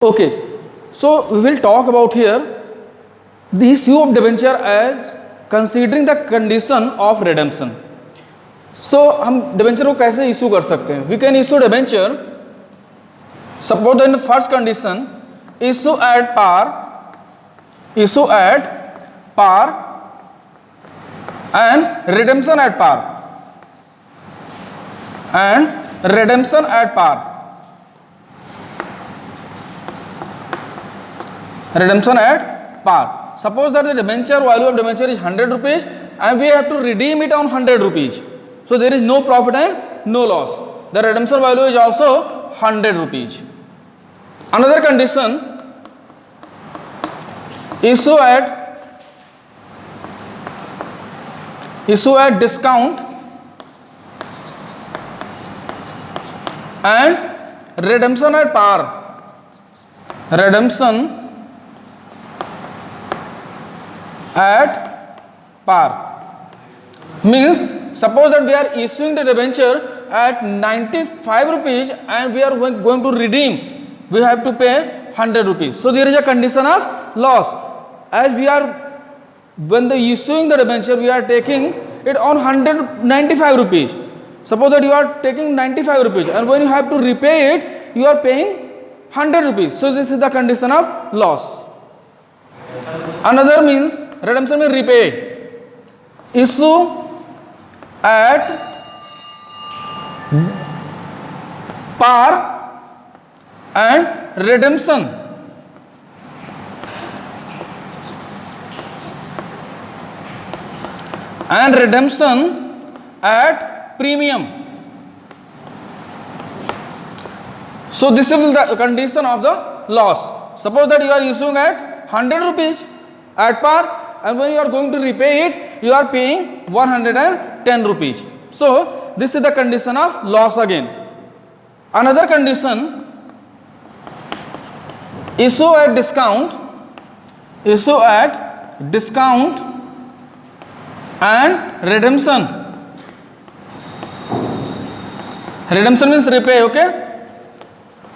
Okay, so we will talk about here the issue of debenture as considering the condition of redemption. So हम debenture को कैसे issue कर सकते हैं? We can issue debenture. Suppose in the first condition, issue at par, and redemption at par, redemption at par. Suppose that the debenture value of debenture is 100 rupees and we have to redeem it on 100 rupees. So there is no profit and no loss. The redemption value is also 100 rupees. Another condition, issue at discount and redemption at par. Redemption at par means suppose that we are issuing the debenture at 95 rupees and we are going to redeem, we have to pay 100 rupees. So there is a condition of loss, as we are, when the issuing the debenture we are taking it on 195 rupees. Suppose that you are taking 95 rupees and when you have to repay it you are paying 100 rupees. So this is the condition of loss. Another means redemption means repay. Issue at par and redemption at premium. So this is the condition of the loss. Suppose that you are issuing at 100 rupees at par and when you are going to repay it you are paying 110 rupees. So this is the condition of loss again. Another condition, issue at discount and redemption. Redemption means repay, okay,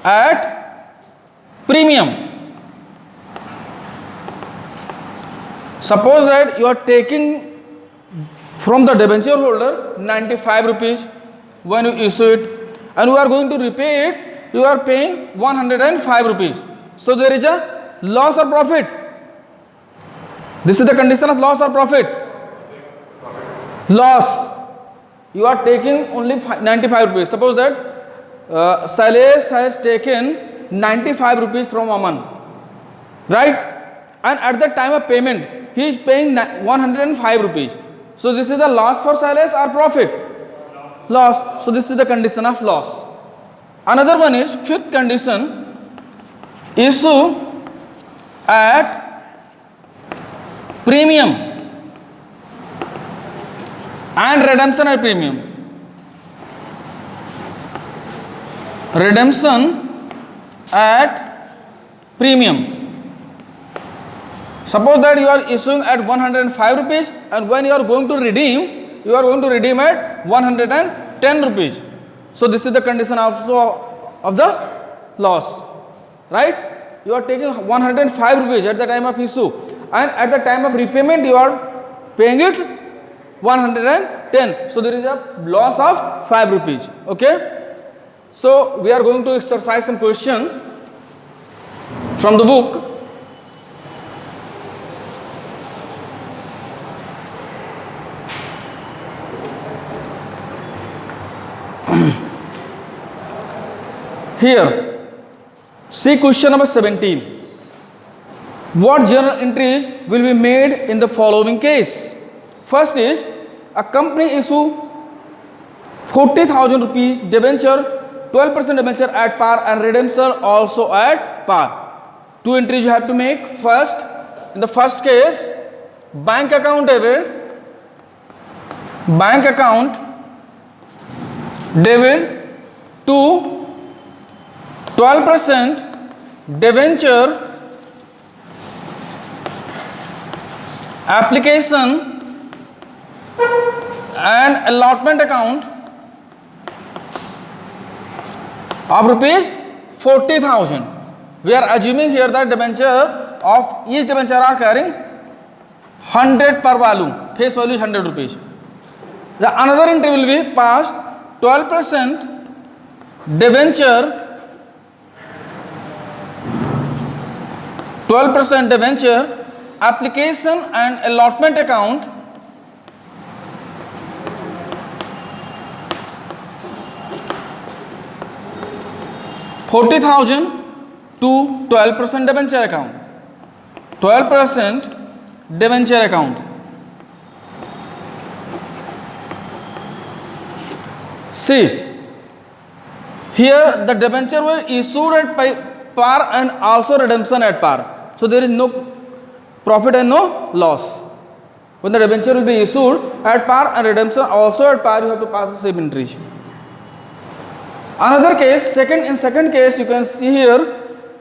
at premium. Suppose that you are taking from the debenture holder 95 rupees when you issue it and you are going to repay it, you are paying 105 rupees. So there is a loss or profit. This is the condition of loss or profit. Loss. You are taking only 95 rupees. Suppose that Sales has taken 95 rupees from Aman, right? And at the time of payment he is paying 105 rupees. So this is the loss for Sales or profit? Loss. So this is the condition of loss. Another one is fifth condition, issue at premium and redemption at premium. Redemption at premium. Suppose that you are issuing at 105 rupees and when you are going to redeem, you are going to redeem at 110 rupees. So this is the condition also of the loss, right? You are taking 105 rupees at the time of issue and at the time of repayment you are paying it 110. So there is a loss of 5 rupees, okay? So we are going to exercise some question from the book. Here, see question number 17. What journal entries will be made in the following case? First is, a company issue 40,000 rupees debenture, 12% debenture at par and redemption also at par. Two entries you have to make. First, in the first case, bank account debit to 12% debenture application and allotment account of rupees 40,000. We are assuming here that debenture of each debenture are carrying 100 per value. Face value is 100 rupees. The another entry will be passed 12% debenture, 12% debenture application and allotment account, $40,000 to 12% debenture account. 12% debenture account. See, here the debenture were issued at par and also redemption at par. So there is no profit and no loss. When the debenture will be issued at par and redemption also at par, you have to pass the same entries. Another case, in second case, you can see here,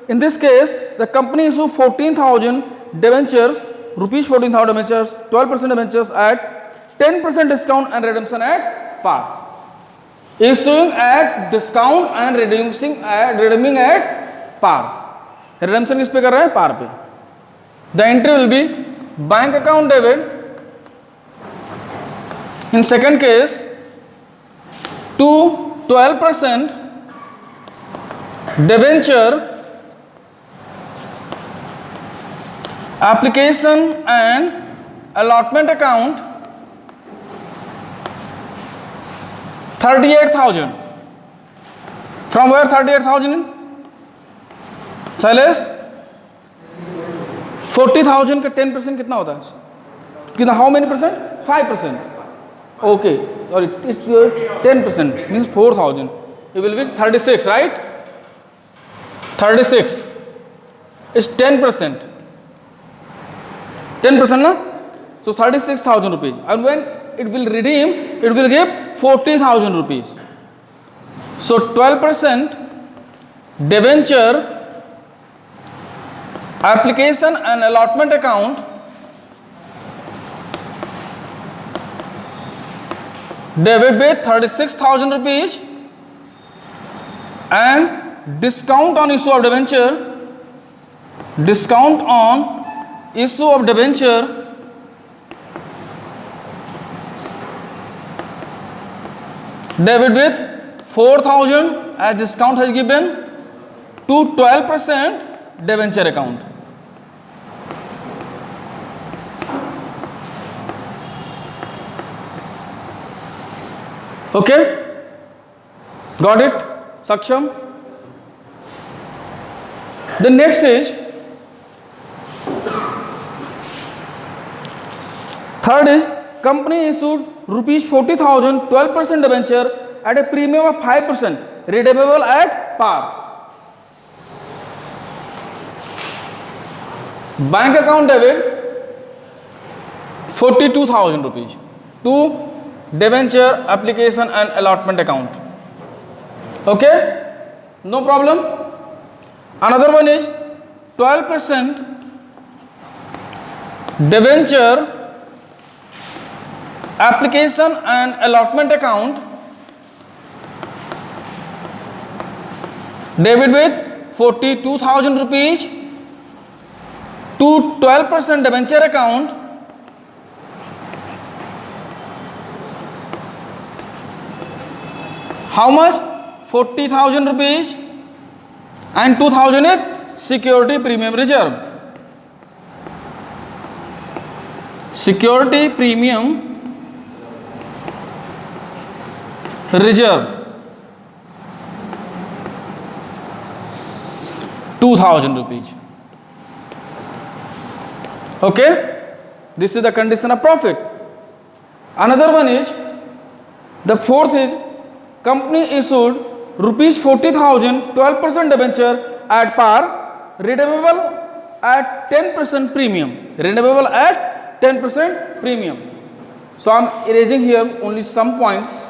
in this case, the company issued 14,000 debentures, rupees 14,000 debentures, 12% debentures at 10% discount and redemption at par. Issuing at discount and redeeming at par. Redemption किस पे कर रहा है? par पे. The entry will be bank account debit. In second case, to 12% debenture application and allotment account, 38,000. From where 38,000? Silas, 40,000 का 10% कितना होता है? कितना? How many percent? 5%. Okay, sorry, it's 10% means 4,000. It will be 36, right? 36 is 10%. 10% na? So 36,000 rupees. And when it will redeem, it will give 40,000 rupees. So 12% debenture application and allotment account debit with 36,000 rupees and discount on issue of debenture, debit with 4,000 as discount has given to 12% debenture account. Okay, got it? Saksham? The next is third is company issued rupees 40,000 12% debenture at a premium of 5%, redeemable at par. Bank account debit 42,000 rupees to debenture application and allotment account. Okay, no problem. Another one is 12% debenture application and allotment account, debit with 42,000 rupees to 12% debenture account, how much? 40,000 rupees and 2,000 is security premium reserve. Security premium reserve 2,000 rupees. Okay, this is the condition of profit. Another one is, the fourth is company issued rupees 40,000 12% debenture at par, redeemable at 10% premium. Redeemable at 10% premium. So I am erasing here only some points.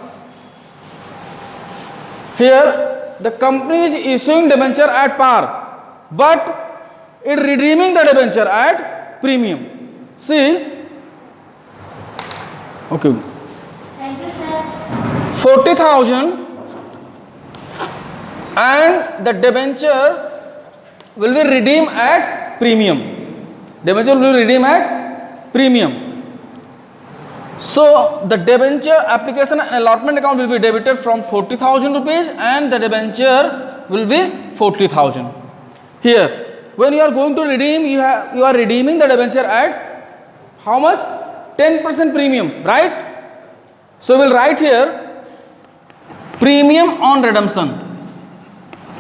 Here the company is issuing debenture at par, but it redeeming the debenture at premium. See, okay. Thank you, sir. 40,000 and the debenture will be redeemed at premium. Debenture will be redeemed at premium. So the debenture application and allotment account will be debited from 40,000 rupees and the debenture will be 40,000. Here, when you are going to redeem, you are redeeming the debenture at how much? 10% premium, right? So we will write here premium on redemption.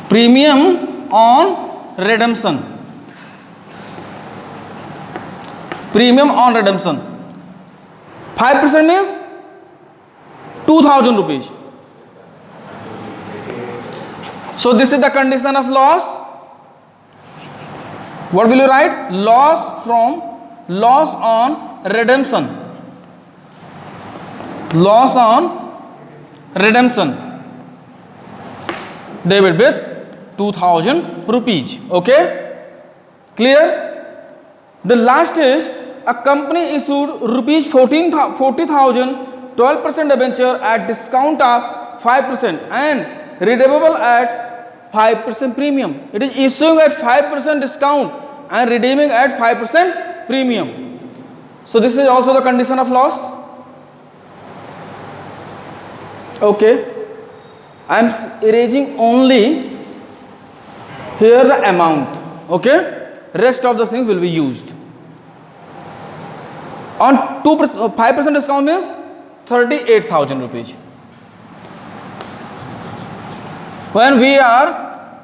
Premium on redemption. Premium on redemption. 5% means 2,000 rupees. So this is the condition of loss. What will you write? Loss on redemption. Loss on redemption. Debit with 2,000 rupees. Okay? Clear? The last is a company issued rupees 40,000 12% debenture at discount of 5% and redeemable at 5% premium. It is issuing at 5% discount and redeeming at 5% premium. So this is also the condition of loss. Okay, I am erasing only here the amount. Okay, rest of the things will be used. On 5% discount means 38,000 rupees. When we are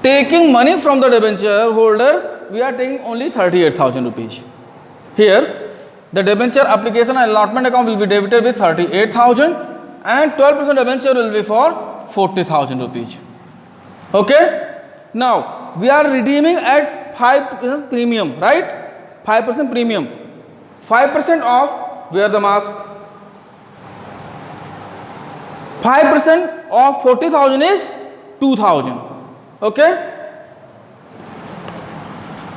taking money from the debenture holder, we are taking only 38,000 rupees. Here, the debenture application and allotment account will be debited with 38,000 and 12% debenture will be for 40,000 rupees. Okay? Now, we are redeeming at 5% premium, right? 5% premium. 5% off, wear the mask. 5% of 40,000 is 2,000. Okay?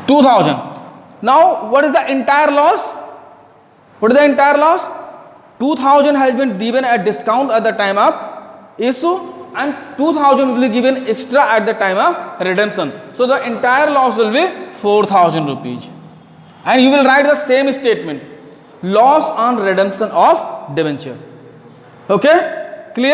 2,000. Now, what is the entire loss? What is the entire loss? 2,000 has been given at discount at the time of issue and 2,000 will be given extra at the time of redemption. So, the entire loss will be 4,000 rupees. And you will write the same statement. Loss on redemption of debenture. Okay?